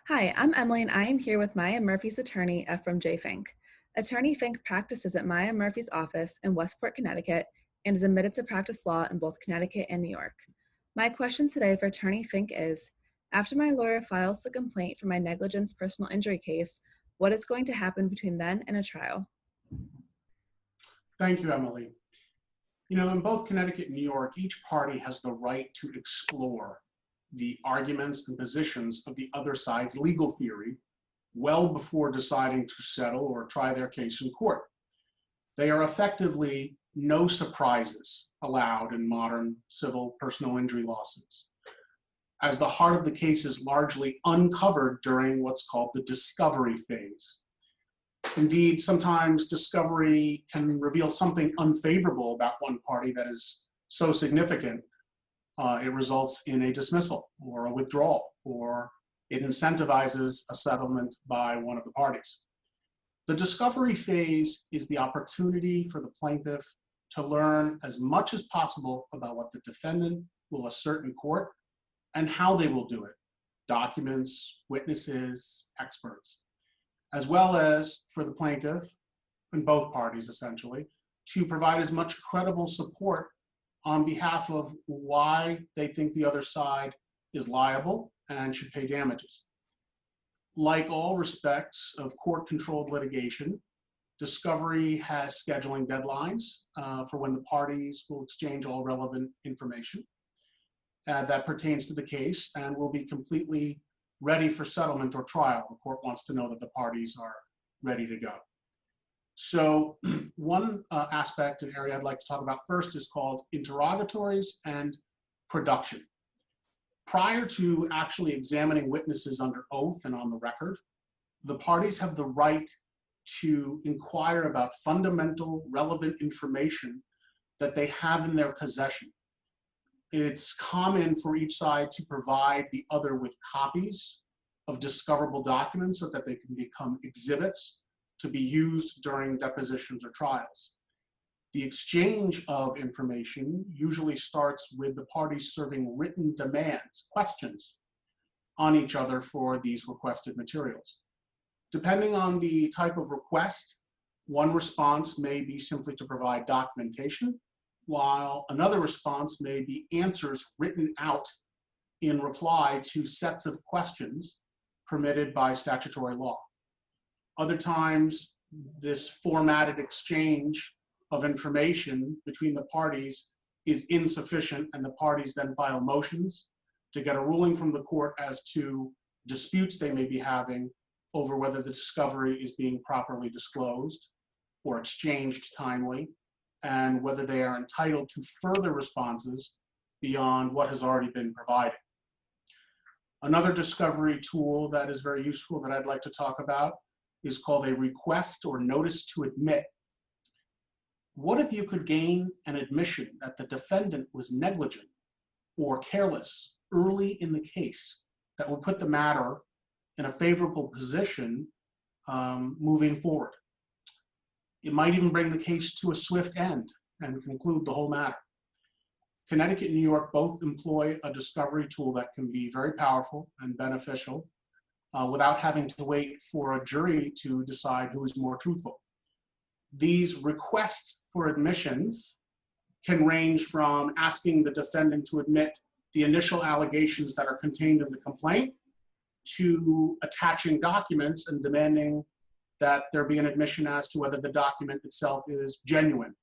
Hi, I'm Emily and I am here with Maya Murphy's attorney, Ephraim J. Fink. Attorney Fink practices at Maya Murphy's office in Westport, Connecticut, and is admitted to practice law in both Connecticut and New York. My question today for Attorney Fink is, after my lawyer files the complaint for my negligence personal injury case, what is going to happen between then and a trial? Thank you, Emily. In both Connecticut and New York, each party has the right to explore the arguments and positions of the other side's legal theory well before deciding to settle or try their case in court. They are effectively no surprises allowed in modern civil personal injury lawsuits, as the heart of the case is largely uncovered during what's called the discovery phase. Indeed, sometimes discovery can reveal something unfavorable about one party that is so significant, it results in a dismissal or a withdrawal, or it incentivizes a settlement by one of the parties. The discovery phase is the opportunity for the plaintiff to learn as much as possible about what the defendant will assert in court and how they will do it: documents, witnesses, experts, as well as for the plaintiff, and both parties essentially, to provide as much credible support on behalf of why they think the other side is liable and should pay damages. Like all respects of court-controlled litigation, discovery has scheduling deadlines for when the parties will exchange all relevant information that pertains to the case and will be completely ready for settlement or trial. The court wants to know that the parties are ready to go. So one aspect and area I'd like to talk about first is called interrogatories and production. Prior to actually examining witnesses under oath and on the record, the parties have the right to inquire about fundamental, relevant information that they have in their possession. It's common for each side to provide the other with copies of discoverable documents so that they can become exhibits to be used during depositions or trials. The exchange of information usually starts with the parties serving written demands, questions, on each other for these requested materials. Depending on the type of request, one response may be simply to provide documentation, while another response may be answers written out in reply to sets of questions permitted by statutory law. Other times, this formatted exchange of information between the parties is insufficient, and the parties then file motions to get a ruling from the court as to disputes they may be having over whether the discovery is being properly disclosed or exchanged timely, and whether they are entitled to further responses beyond what has already been provided. Another discovery tool that is very useful that I'd like to talk about is called a request or notice to admit. What if you could gain an admission that the defendant was negligent or careless early in the case that would put the matter in a favorable position moving forward? It might even bring the case to a swift end and conclude the whole matter. Connecticut and New York both employ a discovery tool that can be very powerful and beneficial without having to wait for a jury to decide who is more truthful. These requests for admissions can range from asking the defendant to admit the initial allegations that are contained in the complaint to attaching documents and demanding that there be an admission as to whether the document itself is genuine.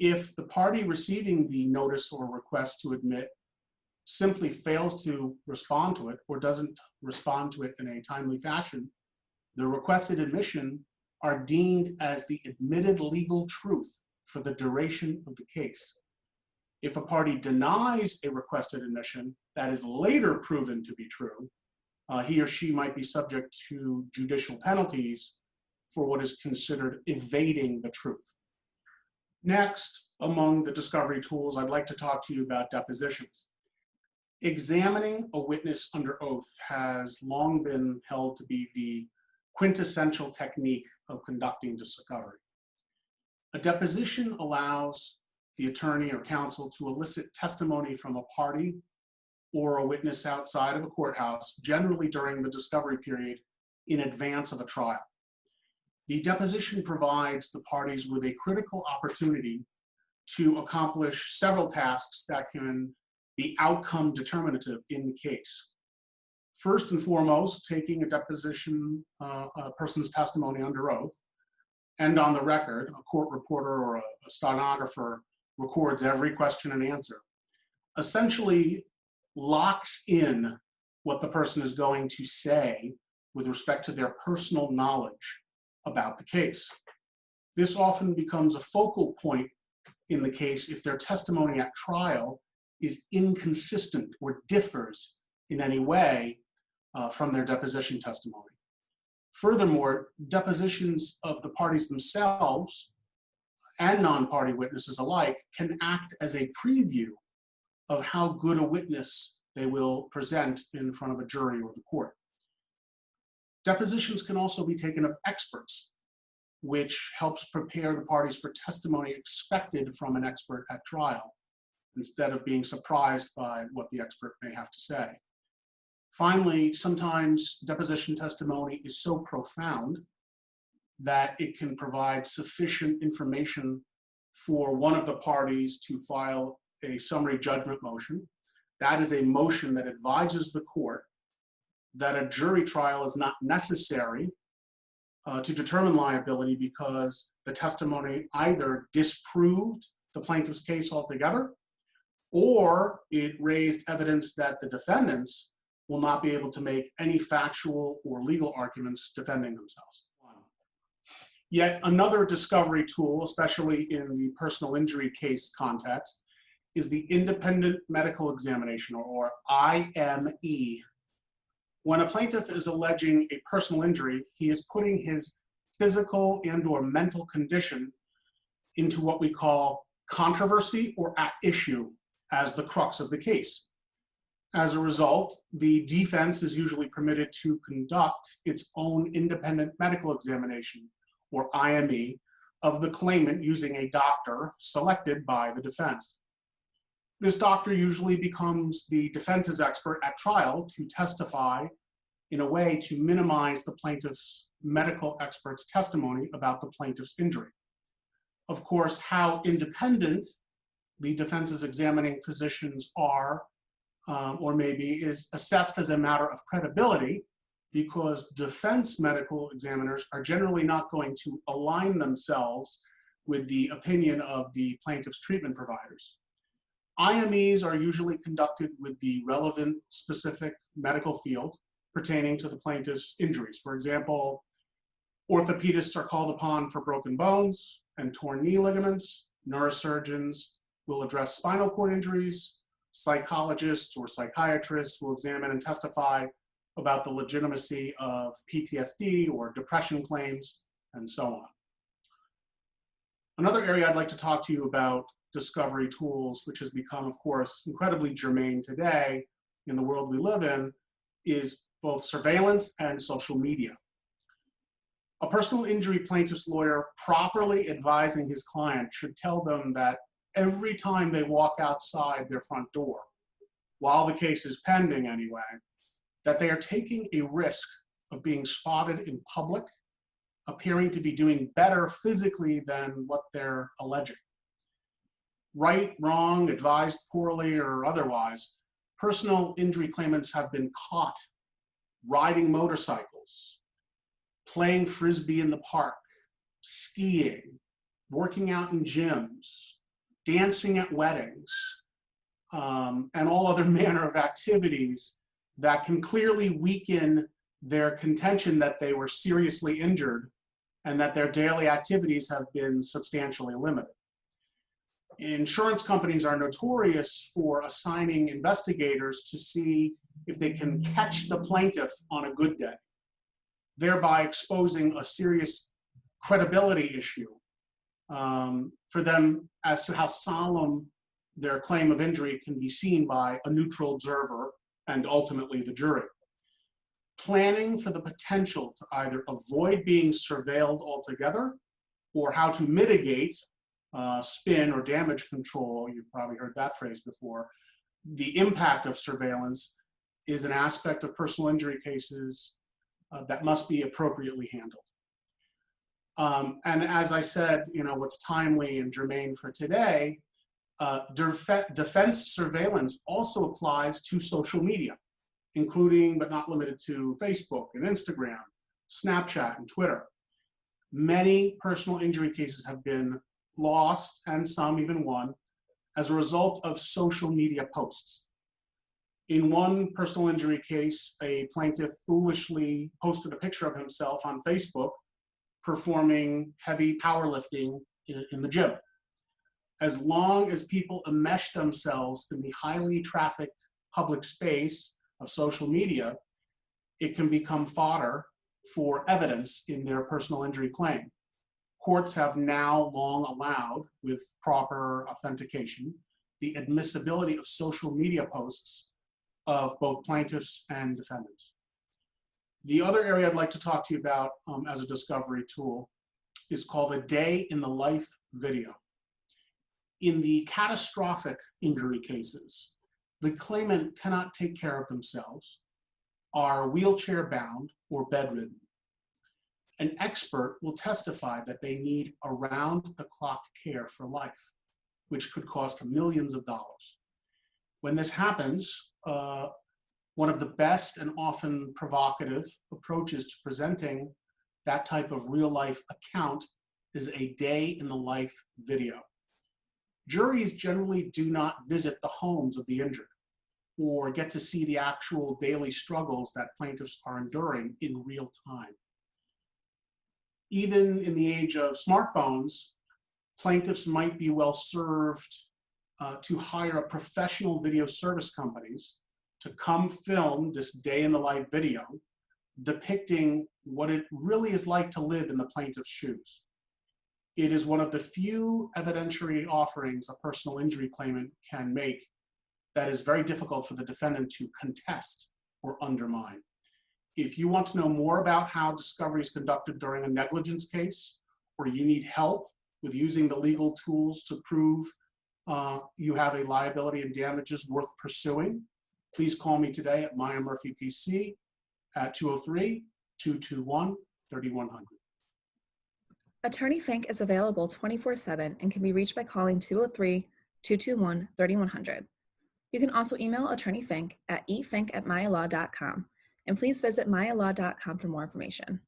If the party receiving the notice or request to admit simply fails to respond to it or doesn't respond to it in a timely fashion, the requested admission are deemed as the admitted legal truth for the duration of the case. If a party denies a requested admission that is later proven to be true, he or she might be subject to judicial penalties for what is considered evading the truth. Next, among the discovery tools, I'd like to talk to you about depositions. Examining a witness under oath has long been held to be the quintessential technique of conducting discovery. A deposition allows the attorney or counsel to elicit testimony from a party or a witness outside of a courthouse, generally during the discovery period in advance of a trial. The deposition provides the parties with a critical opportunity to accomplish several tasks that can be outcome determinative in the case. First and foremost, taking a deposition, a person's testimony under oath, and on the record, a court reporter or a stenographer records every question and answer, essentially locks in what the person is going to say with respect to their personal knowledge about the case. This often becomes a focal point in the case if their testimony at trial is inconsistent or differs in any way from their deposition testimony. Furthermore, depositions of the parties themselves and non-party witnesses alike can act as a preview of how good a witness they will present in front of a jury or the court. Depositions can also be taken of experts, which helps prepare the parties for testimony expected from an expert at trial, instead of being surprised by what the expert may have to say. Finally, sometimes deposition testimony is so profound that it can provide sufficient information for one of the parties to file a summary judgment motion. That is a motion that advises the court that a jury trial is not necessary to determine liability because the testimony either disproved the plaintiff's case altogether, or it raised evidence that the defendants will not be able to make any factual or legal arguments defending themselves. Yet another discovery tool, especially in the personal injury case context, is the independent medical examination, or IME. When a plaintiff is alleging a personal injury, he is putting his physical and/or mental condition into what we call controversy or at issue as the crux of the case. As a result, the defense is usually permitted to conduct its own independent medical examination, or IME, of the claimant using a doctor selected by the defense. This doctor usually becomes the defense's expert at trial to testify in a way to minimize the plaintiff's medical expert's testimony about the plaintiff's injury. Of course, how independent the defense's examining physicians are, or maybe, is assessed as a matter of credibility, because defense medical examiners are generally not going to align themselves with the opinion of the plaintiff's treatment providers. IMEs are usually conducted with the relevant specific medical field pertaining to the plaintiff's injuries. For example, orthopedists are called upon for broken bones and torn knee ligaments. Neurosurgeons will address spinal cord injuries. Psychologists or psychiatrists will examine and testify about the legitimacy of PTSD or depression claims, and so on. Another area I'd like to talk to you about discovery tools, which has become, of course, incredibly germane today in the world we live in, is both surveillance and social media. A personal injury plaintiff's lawyer properly advising his client should tell them that every time they walk outside their front door, while the case is pending anyway, that they are taking a risk of being spotted in public, appearing to be doing better physically than what they're alleging. Right, wrong, advised poorly, or otherwise, personal injury claimants have been caught riding motorcycles, playing frisbee in the park, skiing, working out in gyms, dancing at weddings, and all other manner of activities that can clearly weaken their contention that they were seriously injured and that their daily activities have been substantially limited. Insurance companies are notorious for assigning investigators to see if they can catch the plaintiff on a good day, thereby exposing a serious credibility issue for them as to how solemn their claim of injury can be seen by a neutral observer and ultimately the jury. Planning for the potential to either avoid being surveilled altogether or how to mitigate spin or damage control, you've probably heard that phrase before, the impact of surveillance is an aspect of personal injury cases that must be appropriately handled. And as I said, what's timely and germane for today, defense surveillance also applies to social media, including but not limited to Facebook and Instagram, Snapchat and Twitter. Many personal injury cases have been lost, and some even won, as a result of social media posts. In one personal injury case, a plaintiff foolishly posted a picture of himself on Facebook performing heavy powerlifting in the gym. As long as people enmesh themselves in the highly trafficked public space of social media, it can become fodder for evidence in their personal injury claim. Courts have now long allowed, with proper authentication, the admissibility of social media posts of both plaintiffs and defendants. The other area I'd like to talk to you about as a discovery tool is called a day in the life video. In the catastrophic injury cases, the claimant cannot take care of themselves, are wheelchair bound or bedridden. An expert will testify that they need around-the-clock care for life, which could cost millions of dollars. When this happens, one of the best and often provocative approaches to presenting that type of real-life account is a day in the life video. Juries generally do not visit the homes of the injured or get to see the actual daily struggles that plaintiffs are enduring in real time. Even in the age of smartphones, plaintiffs might be well served to hire professional video service companies to come film this day in the life video depicting what it really is like to live in the plaintiff's shoes. It is one of the few evidentiary offerings a personal injury claimant can make that is very difficult for the defendant to contest or undermine. If you want to know more about how discovery is conducted during a negligence case, or you need help with using the legal tools to prove you have a liability and damages worth pursuing, please call me today at Maya Murphy PC at 203-221-3100. Attorney Fink is available 24/7 and can be reached by calling 203-221-3100. You can also email Attorney Fink at efink@mayalaw.com, and please visit mayalaw.com for more information.